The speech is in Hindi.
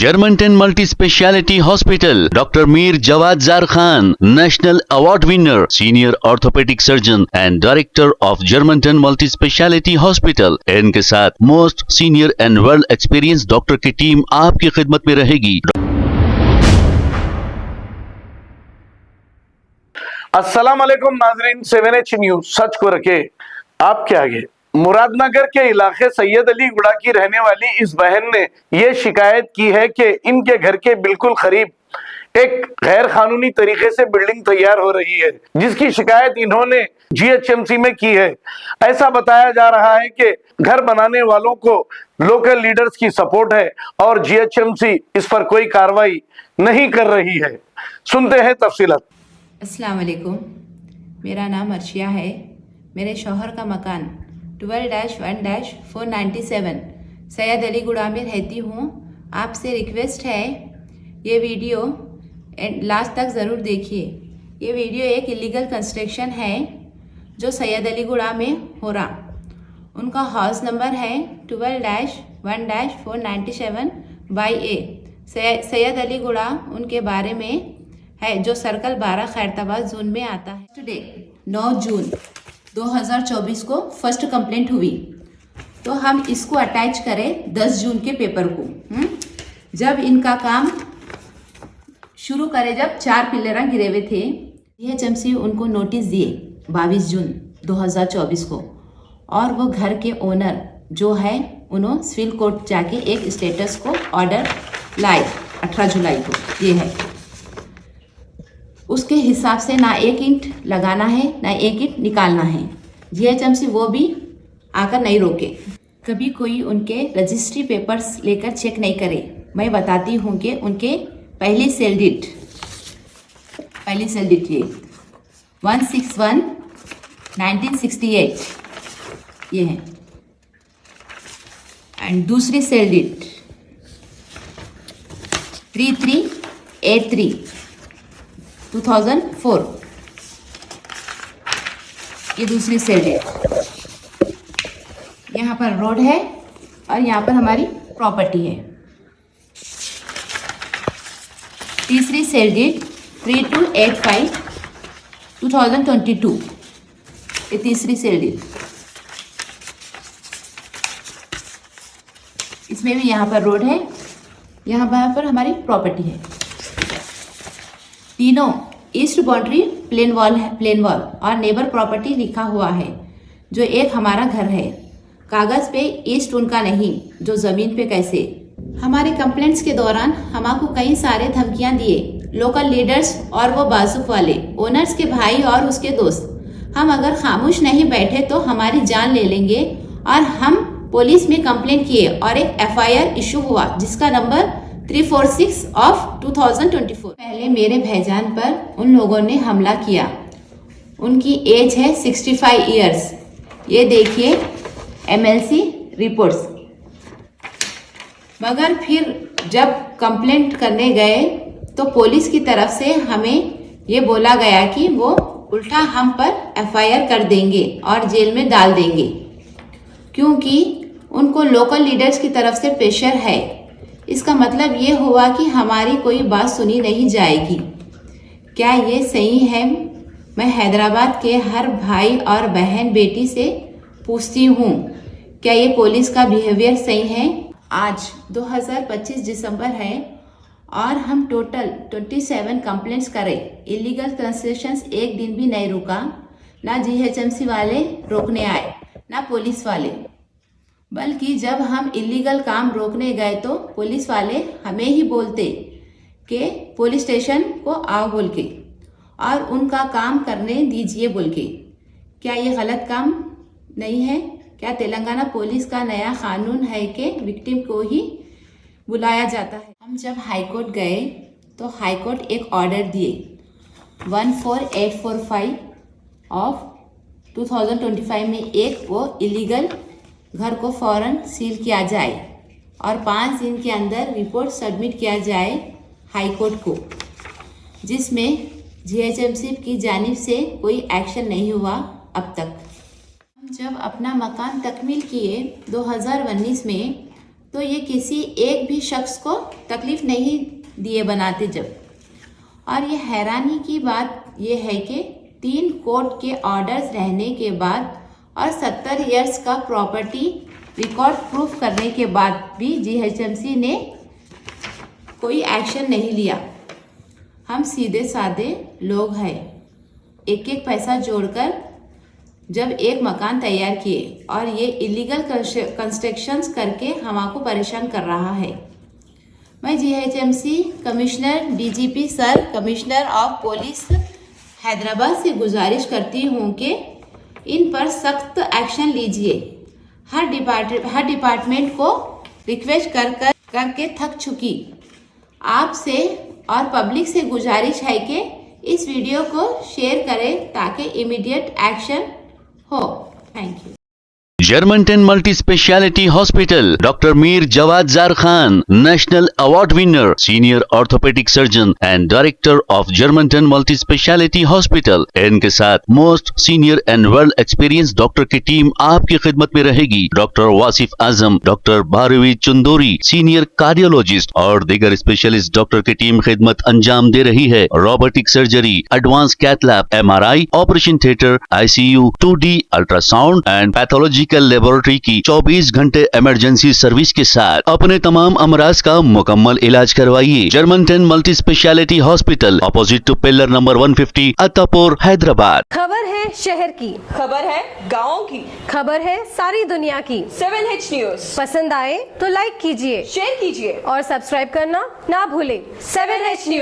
Germantown Multi Speciality Hospital, Dr. Mir Jawad Zar Khan, National Award winner, Senior Orthopedic Surgeon and Director of Germantown Multi Speciality Hospital. इनके साथ most senior and world experience doctor की टीम आपकी खिदमत में रहेगी। अस्सलाम वालेकुम नाजरीन, 7H न्यूज सच को रखे आपके आगे। मुरादनगर के इलाके सैयद अली गुड़ा की रहने वाली इस बहन ने यह शिकायत की है कि इनके घर के बिल्कुल करीब एक गैर कानूनी तरीके से बिल्डिंग तैयार हो रही है, जिसकी शिकायत इन्होंने GHMC में की है। ऐसा बताया जा रहा है कि घर बनाने वालों को लोकल लीडर्स की सपोर्ट है और GHMC इस पर कोई कार्रवाई नहीं कर रही है। सुनते हैं तफसीलात। अस्सलाम वालेकुम, मेरा नाम अर्शिया है। मेरे शौहर का मकान 12-1-497 सैयद अली गुड़ा में रहती हूँ। आपसे रिक्वेस्ट है ये वीडियो लास्ट तक ज़रूर देखिए। ये वीडियो एक इलीगल कंस्ट्रक्शन है जो सैयद अली गुड़ा में हो रहा। उनका हाउस नंबर है 12-1-497/A। सैयद अली गुड़ा उनके बारे में है जो सर्कल 12 खैरताबाद जोन में आता है। टुडे 9 जून 2024 को फर्स्ट कंप्लेंट हुई, तो हम इसको अटैच करें 10 जून के पेपर को। जब इनका काम शुरू करे, जब 4 पिलर गिरे हुए थे, GHMC उनको नोटिस दिए 22 जून 2024 को, और वो घर के ओनर जो है उन्होंने सिविल कोर्ट जाके एक स्टेटस को ऑर्डर लाए 18 जुलाई को। ये है उसके हिसाब से ना 1 ईंट लगाना है ना 1 ईंट निकालना है। GHMC वो भी आकर नहीं रोके, कभी कोई उनके रजिस्ट्री पेपर्स लेकर चेक नहीं करे। मैं बताती हूँ कि उनके पहली सेल डीड ये 161/1968 ये है, एंड दूसरी सेल डीड 33/83/2004 ये दूसरी सेल है। यहाँ पर रोड है और यहाँ पर हमारी प्रॉपर्टी है। तीसरी सेल डेट 32/85/2022 ये तीसरी सेल डेट। इसमें भी यहाँ पर रोड है, यहाँ पर हमारी प्रॉपर्टी है। तीनों ईस्ट बाउंड्री प्लेन वॉल और नेबर प्रॉपर्टी लिखा हुआ है, जो एक हमारा घर है। कागज़ पे ईस्ट उनका नहीं, जो ज़मीन पे कैसे। हमारे कंप्लेंट्स के दौरान हमको कई सारे धमकियां दिए लोकल लीडर्स और वो बाजुक वाले ओनर्स के भाई और उसके दोस्त। हम अगर खामोश नहीं बैठे तो हमारी जान ले लेंगे, और हम पुलिस में कंप्लेंट किए और एक FIR इशू हुआ जिसका नंबर 346/2024। पहले मेरे भाईजान पर उन लोगों ने हमला किया। उनकी एज है 65 इयर्स। ये देखिए MLC रिपोर्ट्स। मगर फिर जब कंप्लेंट करने गए तो पुलिस की तरफ से हमें ये बोला गया कि वो उल्टा हम पर FIR कर देंगे और जेल में डाल देंगे, क्योंकि उनको लोकल लीडर्स की तरफ से प्रेशर है। इसका मतलब ये हुआ कि हमारी कोई बात सुनी नहीं जाएगी। क्या ये सही है? मैं हैदराबाद के हर भाई और बहन बेटी से पूछती हूँ, क्या ये पुलिस का बिहेवियर सही है? आज 2025 दिसंबर है और हम टोटल 27 कंप्लेंट्स करें। इलीगल कंस्ट्रक्शंस एक दिन भी नहीं रुका। ना GHMC वाले रोकने आए ना पुलिस वाले, बल्कि जब हम इलीगल काम रोकने गए तो पुलिस वाले हमें ही बोलते कि पुलिस स्टेशन को आओ बोल के, और उनका काम करने दीजिए बोल के। क्या ये गलत काम नहीं है? क्या तेलंगाना पुलिस का नया कानून है कि विक्टिम को ही बुलाया जाता है? हम जब हाई कोर्ट गए तो हाई कोर्ट एक ऑर्डर दिए 14845/2025 में एक वो इलीगल घर को फ़ौरन सील किया जाए और 5 दिन के अंदर रिपोर्ट सबमिट किया जाए हाई कोर्ट को, जिसमें GHMC की जानिब से कोई एक्शन नहीं हुआ अब तक। हम जब अपना मकान तकमील किए 2019 में, तो ये किसी एक भी शख्स को तकलीफ नहीं दिए बनाते जब। और ये हैरानी की बात ये है कि 3 कोर्ट के ऑर्डर्स रहने के बाद और 70 इयर्स का प्रॉपर्टी रिकॉर्ड प्रूफ करने के बाद भी जीएचएमसी ने कोई एक्शन नहीं लिया। हम सीधे साधे लोग हैं, एक एक पैसा जोड़कर जब एक मकान तैयार किए और ये इलीगल कंस्ट्रक्शंस करके हमको परेशान कर रहा है। मैं GHMC commissioner, DGP sir, commissioner of police Hyderabad से गुजारिश करती हूँ कि इन पर सख्त एक्शन लीजिए। हर डिपार्टमेंट को रिक्वेस्ट करके थक चुकी। आपसे और पब्लिक से गुजारिश है कि इस वीडियो को शेयर करें ताकि इमीडिएट एक्शन हो। Thank you. Germantown Multi Speciality Hospital, Dr. Mir Jawad Zar Khan, National Award winner, Senior Orthopedic Surgeon and Director of Germantown Multi Speciality Hospital। इनके साथ most senior and world experience doctor की टीम आपकी खिदमत में रहेगी। Doctor Wasif Azam, doctor Bhaarvi Chandori, senior cardiologist और दीगर स्पेशलिस्ट डॉक्टर की टीम खिदमत अंजाम दे रही है। Robotic surgery, advance cath lab, MRI, operation theatre, ICU, 2D ultrasound and pathological laboratory की 24 घंटे इमरजेंसी सर्विस के साथ अपने तमाम अमराज का मुकम्मल इलाज करवाइए। Germanten multi speciality hospital, opposite to pillar number 150, Attapur, Hyderabad. खबर है शहर की, खबर है गाँव की, खबर है सारी दुनिया की। 7H न्यूज पसंद आए तो लाइक कीजिए, शेयर कीजिए और सब्सक्राइब करना ना भूले। 7H news.